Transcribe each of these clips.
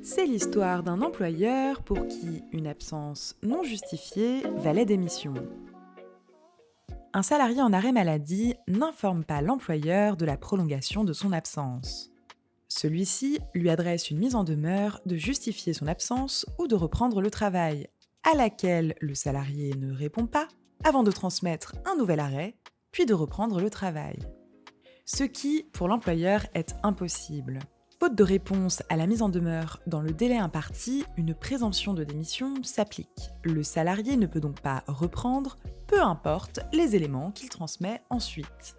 C'est l'histoire d'un employeur pour qui une absence non justifiée valait démission. Un salarié en arrêt maladie n'informe pas l'employeur de la prolongation de son absence. Celui-ci lui adresse une mise en demeure de justifier son absence ou de reprendre le travail, à laquelle le salarié ne répond pas avant de transmettre un nouvel arrêt, puis de reprendre le travail. Ce qui, pour l'employeur, est impossible. Faute de réponse à la mise en demeure dans le délai imparti, une présomption de démission s'applique. Le salarié ne peut donc pas reprendre, peu importe les éléments qu'il transmet ensuite.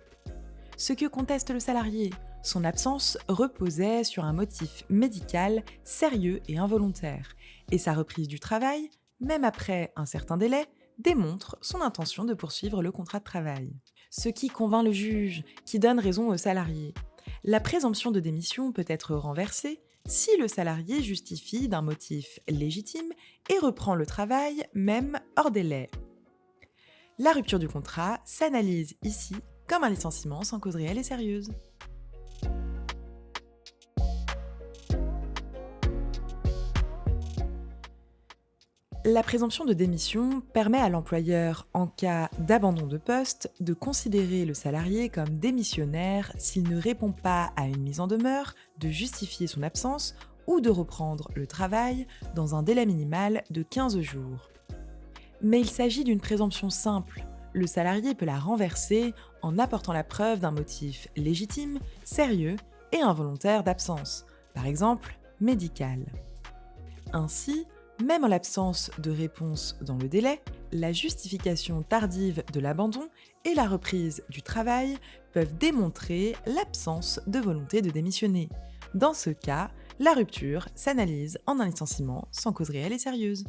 Ce que conteste le salarié, son absence reposait sur un motif médical sérieux et involontaire, et sa reprise du travail, même après un certain délai, démontre son intention de poursuivre le contrat de travail. Ce qui convainc le juge, qui donne raison au salarié. La présomption de démission peut être renversée si le salarié justifie d'un motif légitime et reprend le travail même hors délai. La rupture du contrat s'analyse ici comme un licenciement sans cause réelle et sérieuse. La présomption de démission permet à l'employeur, en cas d'abandon de poste, de considérer le salarié comme démissionnaire s'il ne répond pas à une mise en demeure, de justifier son absence ou de reprendre le travail dans un délai minimal de 15 jours. Mais il s'agit d'une présomption simple. Le salarié peut la renverser en apportant la preuve d'un motif légitime, sérieux et involontaire d'absence, par exemple médical. Ainsi, même en l'absence de réponse dans le délai, la justification tardive de l'abandon et la reprise du travail peuvent démontrer l'absence de volonté de démissionner. Dans ce cas, la rupture s'analyse en un licenciement sans cause réelle et sérieuse.